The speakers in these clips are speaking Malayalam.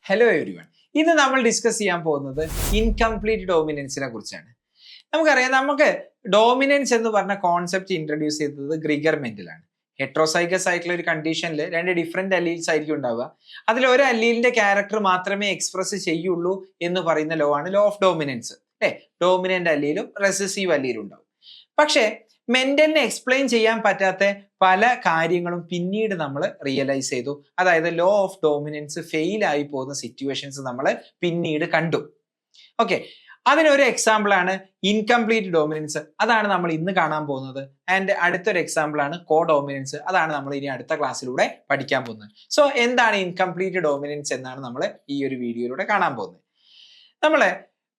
Hello everyone. ഇന്ന് നമ്മൾ ഡിസ്കസ് ചെയ്യാൻ പോകുന്നത് ഇൻകംപ്ലീറ്റ് ഡോമിനൻസിനെ കുറിച്ചാണ്. നമുക്കറിയാം, നമുക്ക് ഡോമിനൻസ് എന്ന് പറഞ്ഞ കോൺസെപ്റ്റ് ഇൻട്രൊഡ്യൂസ് ചെയ്തത് ഗ്രിഗർ മെന്റലാണ്. ഹെട്രോസൈഗസ് ആയിട്ടുള്ള ഒരു കണ്ടീഷനിൽ രണ്ട് ഡിഫറെന്റ് അല്ലീൽസ് ആയിരിക്കും ഉണ്ടാവുക. അതിൽ ഒരു അല്ലീലിന്റെ ക്യാരക്ടർ മാത്രമേ എക്സ്പ്രസ് ചെയ്യുള്ളൂ എന്ന് പറയുന്ന ലോ ആണ് ലോ ഓഫ് ഡോമിനൻസ്. അല്ലേ? ഡോമിനന്റ് അല്ലീലും റെസസീവ് അല്ലീലും ഉണ്ടാവും. പക്ഷേ മെന്റലിനെ എക്സ്പ്ലെയിൻ ചെയ്യാൻ പറ്റാത്ത പല കാര്യങ്ങളും പിന്നീട് നമ്മൾ റിയലൈസ് ചെയ്തു. അതായത് ലോ ഓഫ് ഡോമിനൻസ് ഫെയിൽ ആയി പോകുന്ന സിറ്റുവേഷൻസ് നമ്മൾ പിന്നീട് കണ്ടു. ഓക്കെ, അതിനൊരു എക്സാമ്പിൾ ആണ് ഇൻകംപ്ലീറ്റ് ഡോമിനൻസ്. അതാണ് നമ്മൾ ഇന്ന് കാണാൻ പോകുന്നത്. ആൻഡ് അടുത്തൊരു എക്സാമ്പിൾ ആണ് കോ ഡോമിനൻസ്. അതാണ് നമ്മൾ ഇനി അടുത്ത ക്ലാസ്സിലൂടെ പഠിക്കാൻ പോകുന്നത്. സോ എന്താണ് ഇൻകംപ്ലീറ്റ് ഡോമിനൻസ് എന്നാണ് നമ്മൾ ഈ ഒരു വീഡിയോയിലൂടെ കാണാൻ പോകുന്നത്. നമ്മളെ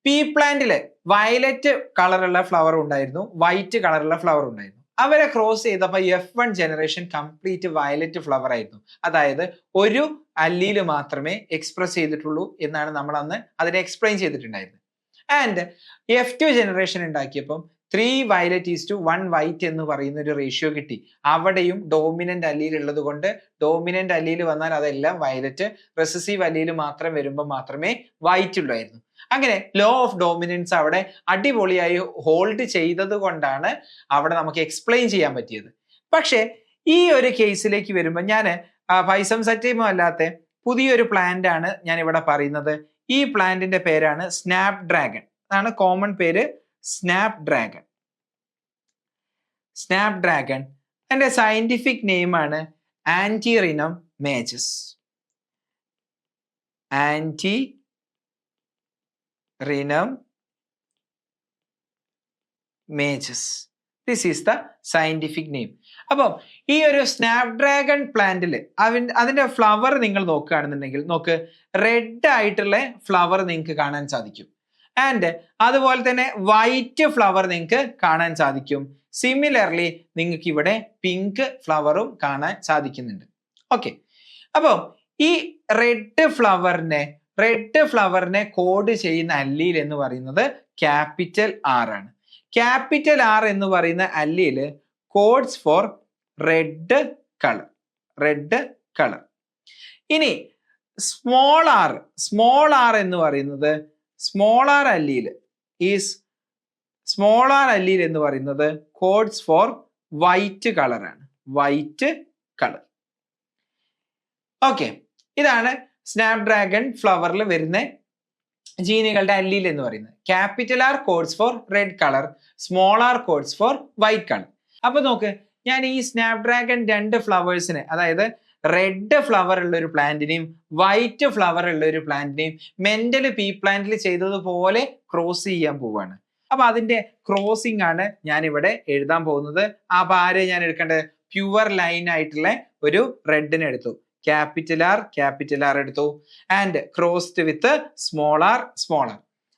പീ പ്ലാന്റില് വയലറ്റ് കളറുള്ള ഫ്ലവർ ഉണ്ടായിരുന്നു, വൈറ്റ് കളറുള്ള ഫ്ലവർ ഉണ്ടായിരുന്നു. അവരെ ക്രോസ് ചെയ്തപ്പോൾ F1 generation complete violet flower ആയിരുന്നു. അതായത് ഒരു അല്ലീല് മാത്രമേ എക്സ്പ്രസ് ചെയ്തിട്ടുള്ളൂ എന്നാണ് നമ്മൾ അന്ന് അതിനെ എക്സ്പ്ലെയിൻ ചെയ്തിട്ടുണ്ടായിരുന്നത്. ആൻഡ് F2 ജനറേഷൻ ഉണ്ടാക്കിയപ്പം 3 വയലറ്റ് ഈസ് ടു 1 വൈറ്റ് എന്ന് പറയുന്ന ഒരു റേഷ്യോ കിട്ടി. അവിടെയും ഡോമിനന്റ് അല്ലീൽ ഉള്ളത് കൊണ്ട് ഡോമിനന്റ് അല്ലീൽ വന്നാൽ അതെല്ലാം വയലറ്റ്, റെസസീവ് അല്ലീൽ മാത്രം വരുമ്പോൾ മാത്രമേ വൈറ്റ് ഉള്ളായിരുന്നു. അങ്ങനെ ലോ ഓഫ് ഡോമിനൻസ് അവിടെ അടിപൊളിയായി ഹോൾഡ് ചെയ്തത് കൊണ്ടാണ് അവിടെ നമുക്ക് എക്സ്പ്ലെയിൻ ചെയ്യാൻ പറ്റിയത്. പക്ഷേ ഈ ഒരു കേസിലേക്ക് വരുമ്പോൾ ഞാൻ പൈസം സറ്റീമോ അല്ലാത്ത പുതിയൊരു പ്ലാന്റ് ആണ് ഞാൻ ഇവിടെ പറയുന്നത്. ഈ പ്ലാന്റിന്റെ പേരാണ് സ്നാപ് ഡ്രാഗൺ. അതാണ് കോമൺ പേര്, സ്നാപ് ഡ്രാഗൺ. സ്നാപ് ഡ്രാഗൺ അതിന്റെ സയന്റിഫിക് നെയിം ആണ് Antirrhinum majus. Antirrhinum majus, this is the scientific name. അപ്പം ഈ ഒരു സ്നാപ് ഡ്രാഗൺ പ്ലാന്റിൽ അതിന്റെ ഫ്ലവർ നിങ്ങൾ നോക്കുകയാണെന്നുണ്ടെങ്കിൽ നോക്ക്, റെഡ് ആയിട്ടുള്ള ഫ്ലവർ നിങ്ങൾക്ക് കാണാൻ സാധിക്കും. ആൻഡ് അതുപോലെ തന്നെ വൈറ്റ് ഫ്ലവർ നിങ്ങൾക്ക് കാണാൻ സാധിക്കും. സിമിലർലി നിങ്ങൾക്ക് ഇവിടെ പിങ്ക് ഫ്ലവറും കാണാൻ സാധിക്കുന്നുണ്ട്. ഓക്കെ, അപ്പം ഈ റെഡ് ഫ്ലവറിനെ കോഡ് ചെയ്യുന്ന അല്ലീൽ എന്ന് പറയുന്നത് ക്യാപിറ്റൽ R ആണ്. ക്യാപിറ്റൽ R എന്ന് പറയുന്ന allele codes for red colour. ഇനി സ്മോൾ r എന്ന് പറയുന്നത് സ്മോൾ r അല്ലീൽ എന്ന് പറയുന്നത് കോഡ്സ് ഫോർ വൈറ്റ് കളർ ആണ്. White colour. ഓക്കെ, ഇതാണ് സ്നാപ് ഡ്രാഗൺ ഫ്ലവറിൽ വരുന്ന ജീനുകളുടെ അല്ലീൽ എന്ന് പറയുന്നത്. Capital R codes for red colour, small r codes for white colour. അപ്പൊ നോക്ക്, ഞാൻ ഈ സ്നാപ് ഡ്രാഗൺ രണ്ട് ഫ്ലവേഴ്സിനെ, അതായത് റെഡ് ഫ്ലവർ ഉള്ള ഒരു പ്ലാന്റിനെയും വൈറ്റ് ഫ്ലവർ ഉള്ള ഒരു പ്ലാന്റിനെയും മെന്റൽ പീ പ്ലാന്റിൽ ചെയ്തതുപോലെ ക്രോസ് ചെയ്യാൻ പോവാണ്. അപ്പൊ അതിന്റെ ക്രോസിംഗ് ആണ് ഞാൻ ഇവിടെ എഴുതാൻ പോകുന്നത്. അപ്പൊ ആരെ ഞാൻ എടുക്കേണ്ടത്? പ്യുവർ ലൈൻ ആയിട്ടുള്ള ഒരു റെഡിനെ എടുത്തു, ക്യാപിറ്റൽ R എടുത്തു, and crossed with small r.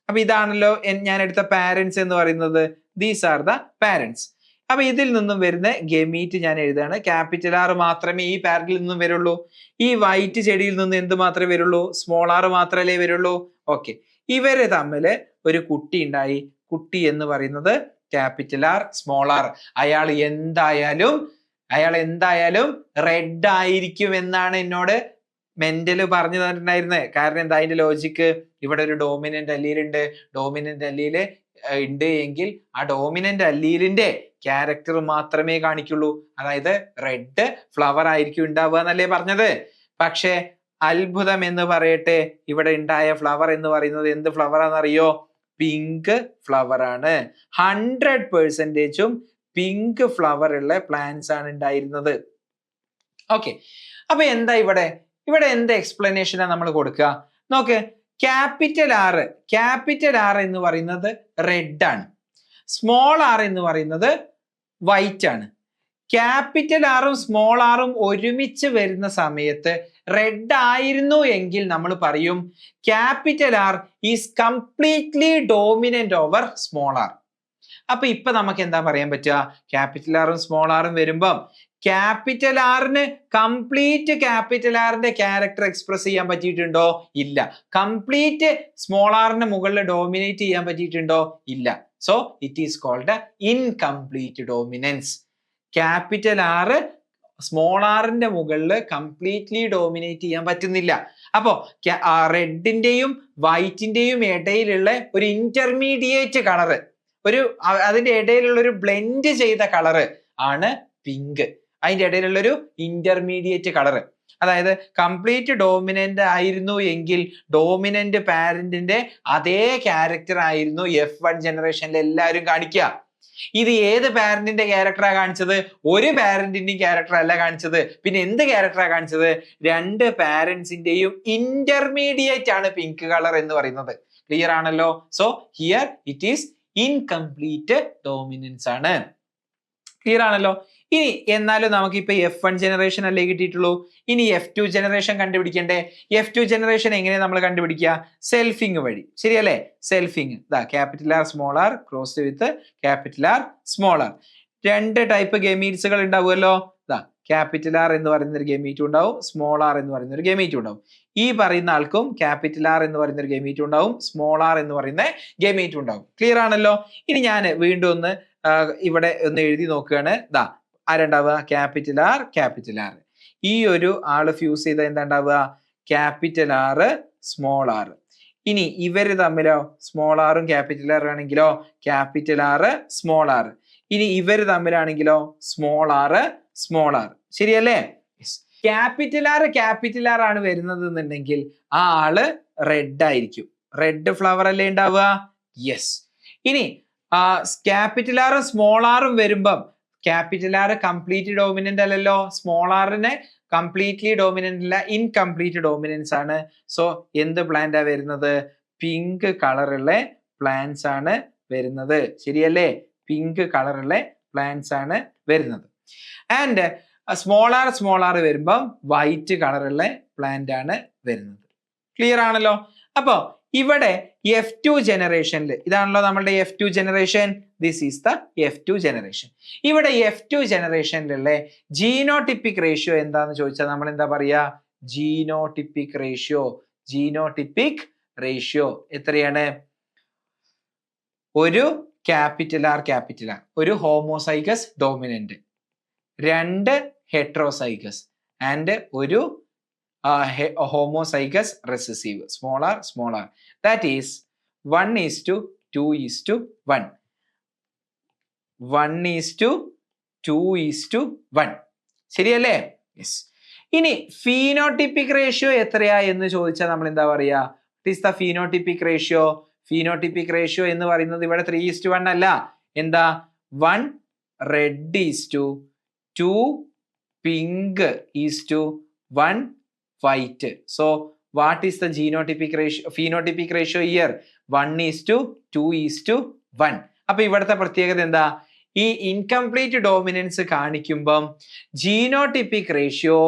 അപ്പൊ ഇതാണല്ലോ ഞാൻ എടുത്ത പാരന്റ്സ് എന്ന് പറയുന്നത്. These are the parents. അപ്പൊ ഇതിൽ നിന്നും വരുന്ന ഗമീറ്റ് ഞാൻ എഴുതാണ്. ക്യാപിറ്റൽ R മാത്രമേ ഈ പാരന്റിൽ നിന്നും വരുള്ളൂ. ഈ വൈറ്റ് ചെടിയിൽ നിന്ന് എന്ത് മാത്രമേ വരുള്ളൂ? സ്മോൾ r മാത്രമല്ലേ വരുള്ളൂ. ഓക്കെ, ഇവര് തമ്മിൽ ഒരു കുട്ടി ഉണ്ടായി. കുട്ടി എന്ന് പറയുന്നത് ക്യാപിറ്റൽ R, സ്മോൾ r. അയാൾ എന്തായാലും റെഡ് ആയിരിക്കും എന്നാണ് എന്നോട് മെന്റല് പറഞ്ഞു തന്നിട്ടുണ്ടായിരുന്നത്. കാരണം എന്താ അതിന്റെ ലോജിക്ക്? ഇവിടെ ഒരു ഡോമിനന്റ് അല്ലീൽ ഉണ്ട്. ഡോമിനന്റ് അല്ലീൽ ഉണ്ട് എങ്കിൽ ആ ഡോമിനന്റ് അല്ലീലിന്റെ ക്യാരക്ടർ മാത്രമേ കാണിക്കുള്ളൂ. അതായത് റെഡ് ഫ്ലവർ ആയിരിക്കും ഉണ്ടാവുക എന്നല്ലേ പറഞ്ഞത്. പക്ഷേ അത്ഭുതം എന്ന് പറയട്ടെ, ഇവിടെ ഉണ്ടായ ഫ്ലവർ എന്ന് പറയുന്നത് എന്ത് ഫ്ലവർ ആണെന്നറിയോ? പിങ്ക് ഫ്ലവർ ആണ്. 100% പിങ്ക് ഫ്ലവർ ഉള്ള പ്ലാന്റ്സ് ആണ് ഉണ്ടായിരുന്നത്. ഓക്കെ, അപ്പൊ എന്താ ഇവിടെ എന്ത് എക്സ്പ്ലനേഷനാണ് നമ്മൾ കൊടുക്കുക? നോക്ക്, ക്യാപിറ്റൽ R എന്ന് പറയുന്നത് റെഡ് ആണ്, സ്മോൾ r എന്ന് പറയുന്നത് വൈറ്റ് ആണ്. ക്യാപിറ്റൽ Rഉം സ്മോൾ rഉം ഒരുമിച്ച് വരുന്ന സമയത്ത് റെഡ് ആയിരുന്നു എങ്കിൽ നമ്മൾ പറയും capital R is completely dominant over small r. അപ്പൊ ഇപ്പൊ നമുക്ക് എന്താ പറയാൻ പറ്റുക? ക്യാപിറ്റൽ Rഉം സ്മോൾ rഉം വരുമ്പം ക്യാപിറ്റൽ Rന് കംപ്ലീറ്റ് ക്യാപിറ്റൽ Rന്റെ ക്യാരക്ടർ എക്സ്പ്രസ് ചെയ്യാൻ പറ്റിയിട്ടുണ്ടോ? ഇല്ല. കംപ്ലീറ്റ് സ്മോൾ rന് മുകളിൽ ഡോമിനേറ്റ് ചെയ്യാൻ പറ്റിയിട്ടുണ്ടോ? ഇല്ല. So it is called incomplete dominance. Capital R small ആറിന്റെ മുകളിൽ കംപ്ലീറ്റ്ലി ഡോമിനേറ്റ് ചെയ്യാൻ പറ്റുന്നില്ല. അപ്പോ റെഡിന്റെയും വൈറ്റിന്റെയും ഇടയിലുള്ള ഒരു ഇന്റർമീഡിയറ്റ് കളറ്, അതിന്റെ ഇടയിലുള്ള ഒരു ബ്ലെൻഡ് ചെയ്ത കളറ് ആണ് പിങ്ക്. അതിന്റെ ഇടയിലുള്ള ഒരു ഇന്റർമീഡിയറ്റ് കളറ്. അതായത് കംപ്ലീറ്റ് ഡോമിനന്റ് ആയിരുന്നു എങ്കിൽ ഡോമിനന്റ് പാരന്റിന്റെ അതേ ക്യാരക്ടർ ആയിരുന്നു F1 ജനറേഷനിൽ എല്ലാവരും കാണിക്കുക. ഇത് ഏത് പാരന്റിന്റെ ക്യാരക്ടറാ കാണിച്ചത്? ഒരു പാരന്റിന്റെയും ക്യാരക്ടർ അല്ല കാണിച്ചത്. പിന്നെ എന്ത് ക്യാരക്ടറാ കാണിച്ചത്? രണ്ട് പാരന്റ്സിന്റെയും ഇന്റർമീഡിയറ്റ് ആണ് പിങ്ക് കളർ എന്ന് പറയുന്നത്. ക്ലിയർ ആണല്ലോ? So here it is incomplete dominance ആണ്. ക്ലിയർ ആണല്ലോ? ഇനി എന്നാലും നമുക്ക് ഇപ്പൊ F1 ജനറേഷൻ അല്ലേ കിട്ടിയിട്ടുള്ളൂ. ഇനി F2 ജനറേഷൻ കണ്ടുപിടിക്കണ്ടേ? F2 ജനറേഷൻ എങ്ങനെ നമ്മൾ കണ്ടുപിടിക്കുക? സെൽഫിങ് വഴി, ശരിയല്ലേ? Selfing capital R small R crossed with capital R small R. രണ്ട് ടൈപ്പ് ഗമീറ്റ്സുകൾ ഉണ്ടാവുമല്ലോ. ക്യാപിറ്റൽ ആർ എന്ന് പറയുന്ന ഒരു ഗമീറ്റ് ഉണ്ടാവും, സ്മോൾ ആർ എന്ന് പറയുന്ന ഒരു ഗമീറ്റ് ഉണ്ടാവും. ഈ പറയുന്ന ആൾക്കും ക്യാപിറ്റൽ ആർ എന്ന് പറയുന്ന ഒരു ഗമീറ്റ് ഉണ്ടാവും, സ്മോൾ ആർ എന്ന് പറയുന്ന ഗമീറ്റ് ഉണ്ടാവും. ക്ലിയർ ആണല്ലോ? ഇനി ഞാൻ വീണ്ടും ഒന്ന് ഇവിടെ ഒന്ന് എഴുതി നോക്കുകയാണ്. ആരുണ്ടാവുക? Capital R capital R. ഈ ഒരു ആള് ഫ്യൂസ് ചെയ്ത എന്താ ഉണ്ടാവുക? Capital R small R. ഇനി ഇവര് തമ്മിലോ? സ്മോൾ ആറും ക്യാപിറ്റൽ ആർ ആണെങ്കിലോ ക്യാപിറ്റൽ ആർ സ്മോൾ ആർ. ഇനി ഇവര് തമ്മിലാണെങ്കിലോ സ്മോൾ ആർ സ്മോൾ ആർ. ശരിയല്ലേ? ക്യാപിറ്റൽ ആർ ആണ് വരുന്നത് എന്നുണ്ടെങ്കിൽ ആ ആള് റെഡ് ആയിരിക്കും. റെഡ് ഫ്ലവർ അല്ലേ ഉണ്ടാവുക? യെസ്. ഇനി ക്യാപിറ്റൽ ആറും സ്മോൾ ആറും വരുമ്പം ക്യാപിറ്റൽ ആർ കംപ്ലീറ്റ് ഡോമിനന്റ് അല്ലല്ലോ, സ്മോൾ ആറിനെ കംപ്ലീറ്റ്ലി ഡോമിനന്റ് അല്ല, ഇൻകംപ്ലീറ്റ് ഡോമിനൻസ് ആണ്. സോ എന്ത് പ്ലാന്റാ വരുന്നത്? പിങ്ക് കളറുള്ള പ്ലാന്റ്സ് ആണ് വരുന്നത്. ശരിയല്ലേ? പിങ്ക് കളറുള്ള പ്ലാന്റ്സ് ആണ് വരുന്നത്. ആൻഡ് സ്മോൾ ആർ വരുമ്പം വൈറ്റ് കളറുള്ള പ്ലാന്റ് ആണ് വരുന്നത്. ക്ലിയർ ആണല്ലോ? അപ്പോ ഇവിടെ F2 ജനറേഷനിൽ ഇതാണല്ലോ നമ്മളുടെ F2 generation. This is the F2 generation. ഇവിടെ F2 ജനറേഷനിലുള്ള ജീനോടിപ്പിക് റേഷ്യോ എന്താന്ന് ചോദിച്ചാൽ നമ്മൾ എന്താ പറയാ? ജീനോടിപ്പിക് റേഷ്യോ എത്രയാണ്? ഒരു ക്യാപിറ്റൽ ആർ ഒരു ഹോമോസൈഗസ് ഡോമിനന്റ്, രണ്ട് ഹെട്രോസൈഗസ് ആൻഡ് ഒരു homozygous recessive, small r. That is 1:2:1. 1:2:1. ശരിയല്ലേ? യെസ്. ഇനി ഫീനോടിപ്പിക് റേഷ്യോ എത്രയാ എന്ന് ചോദിച്ചാൽ നമ്മൾ എന്താ പറയാ? What is the phenotypic ratio? Phenotypic ratio എന്ന് പറയുന്നത് ഇവിടെ 3:1 അല്ല. എന്താ? 1 red is to 2 pink is to 1 white. So what is the phenotypic ratio here? 1:2:1. അപ്പൊ ഇവിടുത്തെ പ്രത്യേകത എന്താ? ഈ ഇൻകംപ്ലീറ്റ് ഡോമിനൻസ് കാണിക്കുമ്പം ജീനോടിപ്പിക് റേഷ്യോ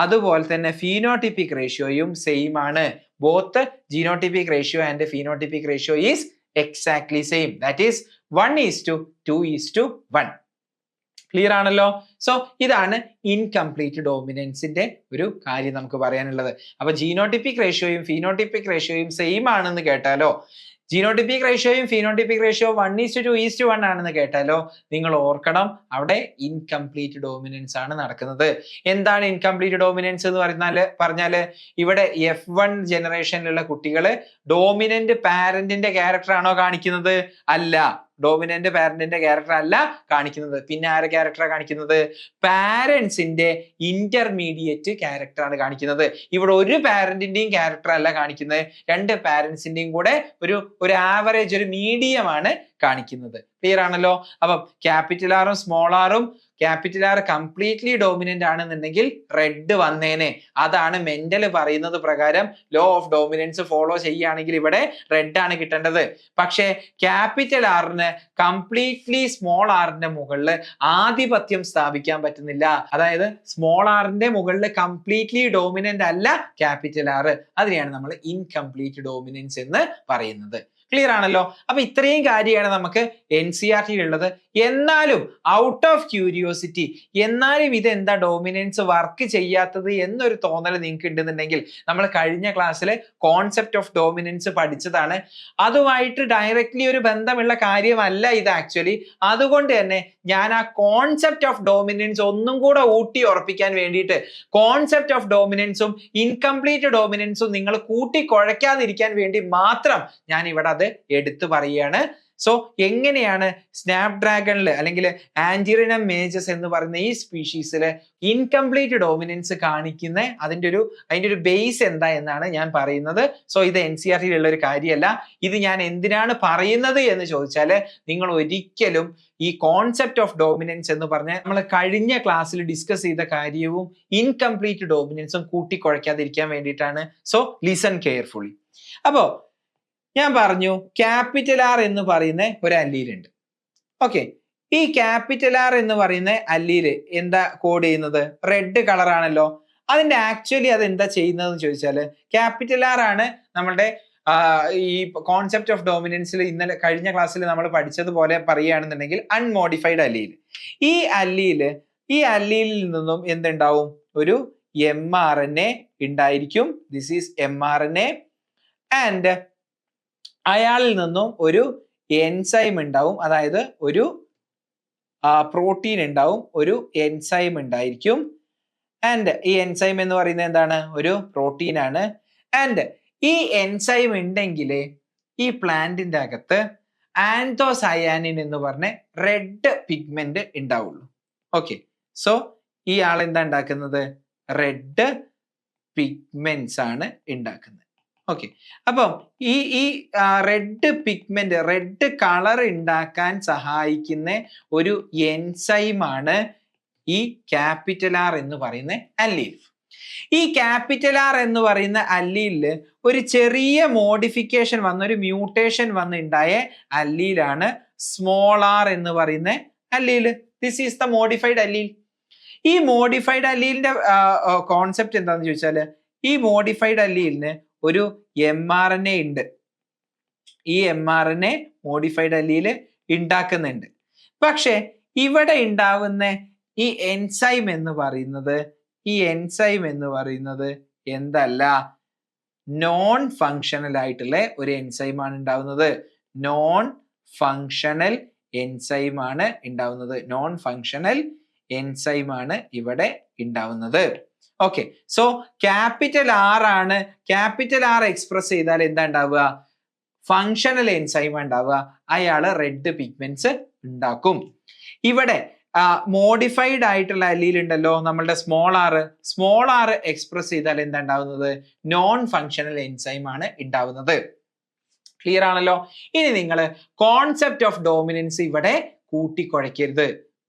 അതുപോലെ തന്നെ ഫീനോടിപ്പിക് റേഷ്യോയും സെയിം ആണ്. Both genotypic ratio and phenotypic ratio is exactly same. That is 1:2:1. Clear ആണല്ലോ? സോ ഇതാണ് ഇൻകംപ്ലീറ്റ് ഡോമിനൻസിന്റെ ഒരു കാര്യം നമുക്ക് പറയാനുള്ളത്. അപ്പൊ ജീനോടിപ്പിക് റേഷ്യോയും ഫീനോടിപ്പിക് റേഷ്യോയും സെയിം ആണെന്ന് കേട്ടാലോ, ജീനോടിപ്പിക് റേഷ്യോയും ഫീനോടിപ്പിക് റേഷ്യോ 1:2:1 ആണെന്ന് കേട്ടാലോ നിങ്ങൾ ഓർക്കണം അവിടെ ഇൻകംപ്ലീറ്റ് ഡോമിനൻസ് ആണ് നടക്കുന്നത്. എന്താണ് ഇൻകംപ്ലീറ്റ് ഡോമിനൻസ് എന്ന് പറഞ്ഞാല് ഇവിടെ F1 ജനറേഷനിലുള്ള കുട്ടികള് ഡോമിനന്റ് പാരന്റിന്റെ ക്യാരക്ടർ ആണോ കാണിക്കുന്നത്? അല്ല. ഡോമിനന്റ് പാരന്റിന്റെ ക്യാരക്ടർ അല്ല കാണിക്കുന്നത്. പിന്നെ ആരെ ക്യാരക്ടറാണ് കാണിക്കുന്നത്? പാരന്റ്സിന്റെ ഇന്റർമീഡിയറ്റ് ക്യാരക്ടർ ആണ് കാണിക്കുന്നത്. ഇവിടെ ഒരു പാരന്റിന്റെയും ക്യാരക്ടർ അല്ല കാണിക്കുന്നത്, രണ്ട് പാരന്റ്സിന്റെയും കൂടെ ഒരു ആവറേജ്, ഒരു മീഡിയം ആണ് കാണിക്കുന്നത്. ക്ലിയർ ആണല്ലോ? അപ്പം ക്യാപിറ്റൽ ആറും സ്മോൾ ആറും ക്യാപിറ്റൽ ആർ കംപ്ലീറ്റ്ലി ഡോമിനന്റ് ആണെന്നുണ്ടെങ്കിൽ റെഡ് വന്നേനെ. അതാണ് മെന്റൽ പറയുന്നത് പ്രകാരം ലോ ഓഫ് ഡോമിനൻസ് ഫോളോ ചെയ്യുകയാണെങ്കിൽ ഇവിടെ റെഡ് ആണ് കിട്ടേണ്ടത്. പക്ഷേ ക്യാപിറ്റൽ ആറിന് കംപ്ലീറ്റ്ലി സ്മോൾ ആറിന്റെ മുകളിൽ ആധിപത്യം സ്ഥാപിക്കാൻ പറ്റുന്നില്ല. അതായത് സ്മോൾ ആറിന്റെ മുകളിൽ കംപ്ലീറ്റ്ലി ഡോമിനന്റ് അല്ല ക്യാപിറ്റൽ ആർ. അതിനെയാണ് നമ്മൾ ഇൻകംപ്ലീറ്റ് ഡോമിനൻസ് എന്ന് പറയുന്നത്. ക്ലിയർ ആണല്ലോ. അപ്പൊ ഇത്രയും കാര്യമാണ് നമുക്ക് NCERT ഉള്ളത്. എന്നാലും ഔട്ട് ഓഫ് ക്യൂരിയോസിറ്റി, എന്നാലും ഇത് എന്താ ഡോമിനൻസ് വർക്ക് ചെയ്യാത്തത് എന്നൊരു തോന്നൽ നിങ്ങൾക്ക് ഉണ്ടെന്നുണ്ടെങ്കിൽ, നമ്മൾ കഴിഞ്ഞ ക്ലാസ്സിൽ കോൺസെപ്റ്റ് ഓഫ് ഡോമിനൻസ് പഠിച്ചതാണ്. അതുമായിട്ട് ഡയറക്റ്റ്ലി ഒരു ബന്ധമുള്ള കാര്യമല്ല ഇത് ആക്ച്വലി. അതുകൊണ്ട് തന്നെ ഞാൻ ആ കോൺസെപ്റ്റ് ഓഫ് ഡോമിനൻസ് ഒന്നും കൂടെ ഊട്ടി ഉറപ്പിക്കാൻ വേണ്ടിയിട്ട് കോൺസെപ്റ്റ് ഓഫ് ഡോമിനൻസും ഇൻകംപ്ലീറ്റ് ഡോമിനൻസും നിങ്ങൾ കൂട്ടി കുഴയ്ക്കാതിരിക്കാൻ വേണ്ടി മാത്രം ഞാൻ ഇവിടെ അത് എടുത്തു പറയുകയാണ്. സോ എങ്ങനെയാണ് സ്നാപ്ഡ്രാഗണിൽ അല്ലെങ്കിൽ ആന്റിറിനം മേജസ് എന്ന് പറയുന്ന ഈ സ്പീഷീസിൽ ഇൻകംപ്ലീറ്റ് ഡോമിനൻസ് കാണിക്കുന്ന അതിന്റെ ഒരു ബേസ് എന്താ എന്നാണ് ഞാൻ പറയുന്നത്. സോ ഇത് NCERT ഉള്ള ഒരു കാര്യമല്ല. ഇത് ഞാൻ എന്തിനാണ് പറയുന്നത് എന്ന് ചോദിച്ചാൽ, നിങ്ങൾ ഒരിക്കലും ഈ കോൺസെപ്റ്റ് ഓഫ് ഡോമിനൻസ് എന്ന് പറഞ്ഞ നമ്മൾ കഴിഞ്ഞ ക്ലാസ്സിൽ ഡിസ്കസ് ചെയ്ത കാര്യവും ഇൻകംപ്ലീറ്റ് ഡോമിനൻസും കൂട്ടിക്കുഴയ്ക്കാതിരിക്കാൻ വേണ്ടിയിട്ടാണ്. So listen carefully. അപ്പോ ഞാൻ പറഞ്ഞു ക്യാപിറ്റൽ R എന്ന് പറയുന്ന ഒരു അല്ലീൽ ഉണ്ട്. ഓക്കെ, ഈ ക്യാപിറ്റൽ R എന്ന് പറയുന്ന അല്ലീൽ എന്താ കോഡ് ചെയ്യുന്നത്? റെഡ് കളർ ആണല്ലോ. അതിന്റെ ആക്ച്വലി അത് എന്താ ചെയ്യുന്നതെന്ന് ചോദിച്ചാൽ, ക്യാപിറ്റൽ R ആണ് നമ്മളുടെ ഈ കോൺസെപ്റ്റ് ഓഫ് ഡോമിനൻസിൽ ഇന്നലെ കഴിഞ്ഞ ക്ലാസ്സിൽ നമ്മൾ പഠിച്ചതുപോലെ പറയുകയാണെന്നുണ്ടെങ്കിൽ അൺമോഡിഫൈഡ് അല്ലീൽ. ഈ അല്ലീലിൽ നിന്നും എന്തുണ്ടാവും? ഒരു mRNA ഉണ്ടായിരിക്കും. This is mRNA. ആൻഡ് അയാളിൽ നിന്നും ഒരു എൻസൈം ഉണ്ടാവും, അതായത് ഒരു പ്രോട്ടീൻ ഉണ്ടാവും, ഒരു എൻസൈം ഉണ്ടായിരിക്കും. ആൻഡ് ഈ എൻസൈം എന്ന് പറയുന്നത് എന്താണ്? ഒരു പ്രോട്ടീൻ ആണ്. ആൻഡ് ഈ എൻസൈം ഉണ്ടെങ്കിൽ ഈ പ്ലാന്റിന്റെ അകത്ത് ആന്തോസയാനിൻ എന്ന് പറഞ്ഞ റെഡ് പിഗ്മെന്റ് ഉണ്ടാവുള്ളൂ. ഓക്കെ, സോ ഈ ആൾ എന്താ ഉണ്ടാക്കുന്നത്? റെഡ് പിഗ്മെന്റ്സ് ആണ് ഉണ്ടാക്കുന്നത്. ഓക്കെ, അപ്പം ഈ റെഡ് പിഗ്മെന്റ്, റെഡ് കളർ ഉണ്ടാക്കാൻ സഹായിക്കുന്ന ഒരു എൻസൈമാണ് ഈ ക്യാപിറ്റൽ R എന്ന് പറയുന്ന അല്ലീൽ. ഈ ക്യാപിറ്റൽ R എന്ന് പറയുന്ന അല്ലീലില് ഒരു ചെറിയ മോഡിഫിക്കേഷൻ വന്ന, ഒരു മ്യൂട്ടേഷൻ വന്നുണ്ടായ അല്ലീലാണ് സ്മോൾ r എന്ന് പറയുന്ന allele. This is the modified allele. ഈ മോഡിഫൈഡ് അല്ലീലിന്റെ കോൺസെപ്റ്റ് എന്താണെന്ന് ചോദിച്ചാൽ, ഈ മോഡിഫൈഡ് അല്ലീലിന് ഒരു mRNA ഉണ്ട്. ഈ mRNA മോഡിഫൈഡ് അല്ലീൽ ഉണ്ടാക്കുന്നുണ്ട്. പക്ഷെ ഇവിടെ ഉണ്ടാവുന്ന ഈ എൻസൈം എന്ന് പറയുന്നത് എന്തല്ല? നോൺ ഫങ്ഷണൽ ആയിട്ടുള്ള ഒരു എൻസൈമാണ് ഉണ്ടാവുന്നത്. നോൺ ഫങ്ഷണൽ എൻസൈമാണ് ഇവിടെ ഉണ്ടാവുന്നത്. ഓക്കെ, സോ ക്യാപിറ്റൽ R ആണ്. ക്യാപിറ്റൽ R എക്സ്പ്രസ് ചെയ്താൽ എന്താ ഉണ്ടാവുക? ഫങ്ഷണൽ എൻസൈം ഉണ്ടാവുക. അയാള് റെഡ് പിഗ്മെന്റ്സ് ഉണ്ടാക്കും. ഇവിടെ മോഡിഫൈഡ് ആയിട്ടുള്ള അല്ലീൽ ഉണ്ടല്ലോ, നമ്മളുടെ സ്മോൾ r എക്സ്പ്രസ് ചെയ്താൽ എന്താ ഉണ്ടാവുന്നത്? നോൺ ഫങ്ഷണൽ എൻസൈം ആണ് ഉണ്ടാവുന്നത്. ക്ലിയർ ആണല്ലോ. ഇനി നിങ്ങൾ കോൺസെപ്റ്റ് ഓഫ് ഡോമിനൻസ് ഇവിടെ കൂട്ടിക്കുഴയ്ക്കരുത്.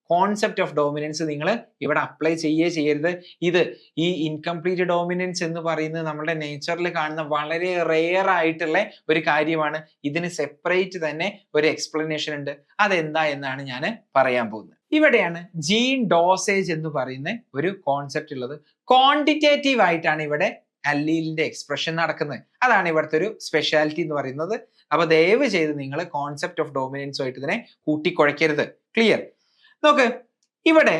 കോൺസെപ്റ്റ് ഓഫ് ഡോമിനൻസ് നിങ്ങൾ ഇവിടെ അപ്ലൈ ചെയ്യരുത്. ഇത് ഈ ഇൻകംപ്ലീറ്റ് ഡോമിനൻസ് എന്ന് പറയുന്നത് നമ്മുടെ നേച്ചറിൽ കാണുന്ന വളരെ റെയർ ആയിട്ടുള്ള ഒരു കാര്യമാണ്. ഇതിന് സെപ്പറേറ്റ് തന്നെ ഒരു എക്സ്പ്ലനേഷൻ ഉണ്ട്. അതെന്താ എന്നാണ് ഞാൻ പറയാൻ പോകുന്നത്. ഇവിടെയാണ് ജീൻ ഡോസേജ് എന്ന് പറയുന്ന ഒരു കോൺസെപ്റ്റ് ഉള്ളത്. ക്വാണ്ടിറ്റേറ്റീവ് ആയിട്ടാണ് ഇവിടെ അല്ലീലിന്റെ എക്സ്പ്രഷൻ നടക്കുന്നത്. അതാണ് ഇവിടുത്തെ ഒരു സ്പെഷ്യാലിറ്റി എന്ന് പറയുന്നത്. അപ്പൊ ദയവ് ചെയ്ത് നിങ്ങൾ കോൺസെപ്റ്റ് ഓഫ് ഡോമിനൻസുമായിട്ട് ഇതിനെ കൂട്ടിക്കുഴയ്ക്കരുത്. ക്ലിയർ? നോക്ക്, ഇവിടെ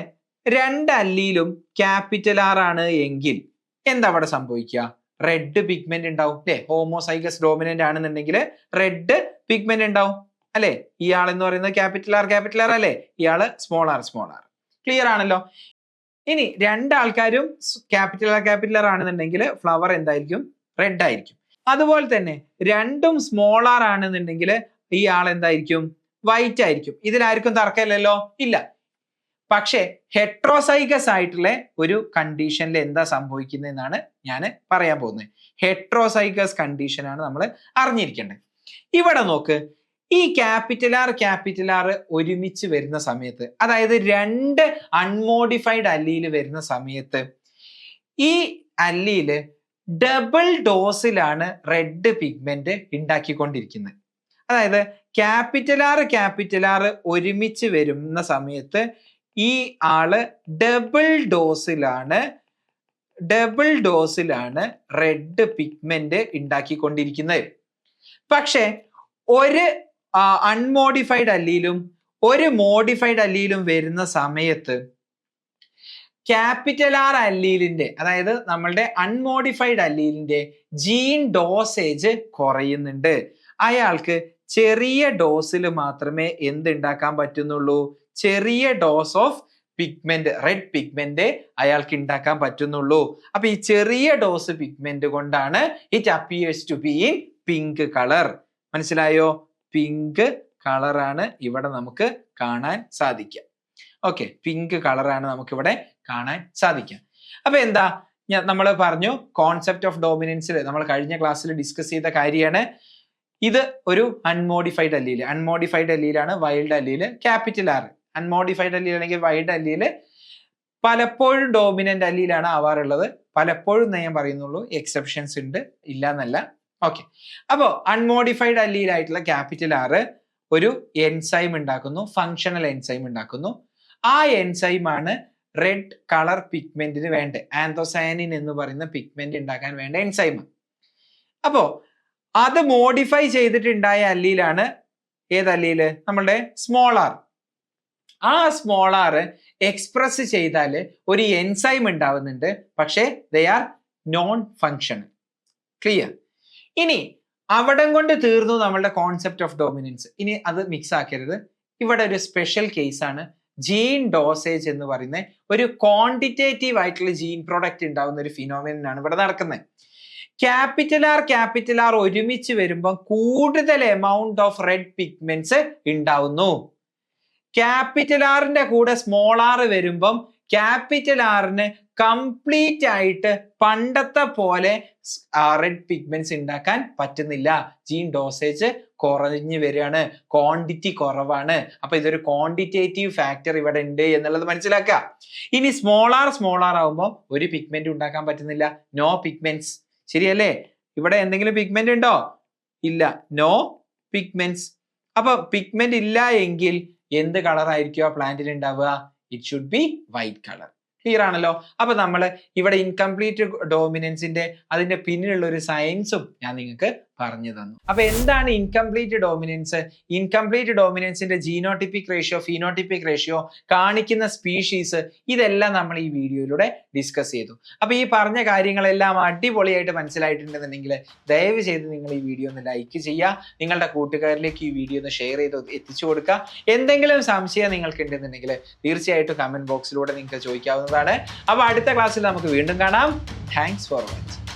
രണ്ട് അല്ലീലും ക്യാപിറ്റൽ R ആണ് എങ്കിൽ എന്താ അവിടെ സംഭവിക്കുക? റെഡ് പിഗ്മെന്റ് ഉണ്ടാവും അല്ലെ? ഹോമോസൈഗസ് ഡോമിനന്റ് ആണെന്നുണ്ടെങ്കിൽ റെഡ് പിഗ്മെന്റ് ഉണ്ടാവും അല്ലെ? ഇയാൾ എന്ന് പറയുന്നത് ക്യാപിറ്റൽ R അല്ലെ? ഇയാള് സ്മോൾ r. ക്ലിയർ ആണല്ലോ. ഇനി രണ്ടാൾക്കാരും ക്യാപിറ്റൽ R ആണെന്നുണ്ടെങ്കിൽ ഫ്ലവർ എന്തായിരിക്കും? റെഡ് ആയിരിക്കും. അതുപോലെ തന്നെ രണ്ടും സ്മോൾ r ആണെന്നുണ്ടെങ്കിൽ ഈ ആൾ എന്തായിരിക്കും? വൈറ്റ് ആയിരിക്കും. ഇതിലായിരിക്കും തർക്കമില്ലല്ലോ? ഇല്ല. പക്ഷെ ഹെട്രോസൈഗസ് ആയിട്ടുള്ള ഒരു കണ്ടീഷനിൽ എന്താ സംഭവിക്കുന്നതെന്നാണ് ഞാൻ പറയാൻ പോകുന്നത്. ഹെട്രോസൈഗസ് കണ്ടീഷൻ ആണ് നമ്മൾ അറിഞ്ഞിരിക്കേണ്ടത്. ഇവിടെ നോക്ക്, ഈ ക്യാപിറ്റൽ R ഒരുമിച്ച് വരുന്ന സമയത്ത്, അതായത് രണ്ട് അൺമോഡിഫൈഡ് അല്ലീല് വരുന്ന സമയത്ത്, ഈ അല്ലീല് ഡബിൾ ഡോസിലാണ് റെഡ് പിഗ്മെന്റ് ഉണ്ടാക്കിക്കൊണ്ടിരിക്കുന്നത്. അതായത് ക്യാപിറ്റൽ R ഒരുമിച്ച് വരുന്ന സമയത്ത് ഈ ആള് ഡബിൾ ഡോസിലാണ് റെഡ് പിഗ്മെന്റ് ഉണ്ടാക്കിക്കൊണ്ടിരിക്കുന്നത്. പക്ഷെ ഒരു അൺമോഡിഫൈഡ് അല്ലീലും ഒരു മോഡിഫൈഡ് അല്ലീലും വരുന്ന സമയത്ത് ക്യാപിറ്റൽ ആർ അല്ലീലിന്റെ, അതായത് നമ്മളുടെ അൺമോഡിഫൈഡ് അല്ലീലിന്റെ ജീൻ ഡോസേജ് കുറയുന്നുണ്ട്. അയാൾക്ക് ചെറിയ ഡോസിൽ മാത്രമേ എന്തുണ്ടാക്കാൻ പറ്റുന്നുള്ളൂ? ചെറിയ dose of pigment, red pigment അയാൾക്ക് ഉണ്ടാക്കാൻ പറ്റുന്നുള്ളൂ. അപ്പൊ ഈ ചെറിയ ഡോസ് പിഗ്മെന്റ് കൊണ്ടാണ് it appears to be in pink colour. മനസ്സിലായോ? പിങ്ക് കളറാണ് ഇവിടെ നമുക്ക് കാണാൻ സാധിക്കുക. ഓക്കെ, പിങ്ക് കളറാണ് നമുക്കിവിടെ കാണാൻ സാധിക്കുക. അപ്പൊ എന്താ നമ്മൾ പറഞ്ഞു, കോൺസെപ്റ്റ് ഓഫ് ഡോമിനൻസിൽ നമ്മൾ കഴിഞ്ഞ ക്ലാസ്സിൽ ഡിസ്കസ് ചെയ്ത കാര്യമാണ്. ഇത് ഒരു unmodified അല്ലീല്. Unmodified അല്ലീലാണ് wild അല്ലീല്. Capital R unmodified allele അല്ലെങ്കിൽ വൈൽഡ് അല്ലീല് പലപ്പോഴും ഡോമിനന്റ് അല്ലീലാണ് ആവാറുള്ളത്. പലപ്പോഴും ഞാൻ പറയുന്നുള്ളൂ, എക്സെപ്ഷൻസ് ഉണ്ട്, ഇല്ല എന്നല്ല. ഓക്കെ, അപ്പോൾ അൺമോഡിഫൈഡ് അല്ലീലായിട്ടുള്ള ക്യാപിറ്റൽ ആർ ഒരു എൻസൈം ഉണ്ടാക്കുന്നു, ഫങ്ഷണൽ എൻസൈം ഉണ്ടാക്കുന്നു. ആ എൻസൈമാണ് റെഡ് കളർ പിഗ്മെന്റിന് വേണ്ട ആന്തോസയാനിൻ എന്ന് പറയുന്ന പിഗ്മെന്റ് ഉണ്ടാക്കാൻ വേണ്ട എൻസൈം. അപ്പോ അത് മോഡിഫൈ ചെയ്തിട്ടുണ്ടായ അല്ലീലാണ് ഏത് അല്ലീല്? നമ്മളുടെ സ്മോൾ ആർ. ആ സ്മോൾ ആർ എക്സ്പ്രസ് ചെയ്താൽ ഒരു എൻസൈം ഉണ്ടാവുന്നുണ്ട്, പക്ഷേ they are non functional. Clear? ഇനി അവിടം കൊണ്ട് തീർന്നു നമ്മളുടെ കോൺസെപ്റ്റ് ഓഫ് ഡോമിനൻസ്. ഇനി അത് മിക്സ് ആക്കരുത്. ഇവിടെ ഒരു സ്പെഷ്യൽ കേസാണ് ജീൻ ഡോസേജ് എന്ന് പറയുന്ന ഒരു ക്വാണ്ടിറ്റേറ്റീവ് ആയിട്ടുള്ള ജീൻ പ്രോഡക്റ്റ് ഉണ്ടാവുന്ന ഒരു ഫിനോമിനാണ് ഇവിടെ നടക്കുന്നത്. ക്യാപിറ്റൽ ആർ ഒരുമിച്ച് വരുമ്പോൾ കൂടുതൽ എമൗണ്ട് ഓഫ് റെഡ് പിഗ്മെന്റ്സ് ഉണ്ടാവുന്നു. ക്യാപിറ്റൽ ആറിന്റെ കൂടെ സ്മോൾ ആർ വരുമ്പം ക്യാപിറ്റൽ ആറിന് കംപ്ലീറ്റ് ആയിട്ട് പണ്ടത്തെ പോലെ റെഡ് പിഗ്മെന്റ്സ് ഉണ്ടാക്കാൻ പറ്റുന്നില്ല. ജീൻ ഡോസേജ് കുറഞ്ഞു വരികയാണ്, ക്വാണ്ടിറ്റി കുറവാണ്. അപ്പൊ ഇതൊരു ക്വാണ്ടിറ്റേറ്റീവ് ഫാക്ടർ ഇവിടെ ഉണ്ട് എന്നുള്ളത് മനസ്സിലാക്കുക. ഇനി സ്മോൾ ആർ ആവുമ്പോൾ ഒരു പിഗ്മെന്റ് ഉണ്ടാക്കാൻ പറ്റുന്നില്ല, നോ പിഗ്മെന്റ്സ്. ശരിയല്ലേ? ഇവിടെ എന്തെങ്കിലും പിഗ്മെന്റ് ഉണ്ടോ? ഇല്ല, നോ പിഗ്മെന്റ്സ്. അപ്പൊ പിഗ്മെന്റ് ഇല്ല എങ്കിൽ എന്ത് കളർ ആയിരിക്കും ആ പ്ലാന്റിൽ ഉണ്ടാവുക? It should be white colour. Clear ആണല്ലോ? അപ്പൊ നമ്മൾ ഇവിടെ ഇൻകംപ്ലീറ്റ് ഡോമിനൻസിന്റെ അതിന്റെ പിന്നിലുള്ള ഒരു സയൻസും ഞാൻ നിങ്ങൾക്ക് പറഞ്ഞു തന്നു. അപ്പൊ എന്താണ് ഇൻകംപ്ലീറ്റ് ഡോമിനൻസ്? ഇൻകംപ്ലീറ്റ് ഡോമിനൻസിന്റെ ജീനോട്ടിപ്പിക് റേഷ്യോ, ഫീനോട്ടിപ്പിക് റേഷ്യോ, കാണിക്കുന്ന സ്പീഷീസ്, ഇതെല്ലാം നമ്മൾ ഈ വീഡിയോയിലൂടെ ഡിസ്കസ് ചെയ്തു. അപ്പൊ ഈ പറഞ്ഞ കാര്യങ്ങളെല്ലാം അടിപൊളിയായിട്ട് മനസ്സിലായിട്ടുണ്ടെന്നുണ്ടെങ്കിൽ ദയവ് ചെയ്ത് നിങ്ങൾ ഈ വീഡിയോ ഒന്ന് ലൈക്ക് ചെയ്യുക, നിങ്ങളുടെ കൂട്ടുകാരിലേക്ക് ഈ വീഡിയോ ഒന്ന് ഷെയർ ചെയ്ത് എത്തിച്ചു കൊടുക്കുക. എന്തെങ്കിലും സംശയം നിങ്ങൾക്ക് ഉണ്ടെന്നുണ്ടെങ്കിൽ തീർച്ചയായിട്ടും കമന്റ് ബോക്സിലൂടെ നിങ്ങൾക്ക് ചോദിക്കാവുന്നതാണ്. അപ്പൊ അടുത്ത ക്ലാസ്സിൽ നമുക്ക് വീണ്ടും കാണാം. Thanks for watching.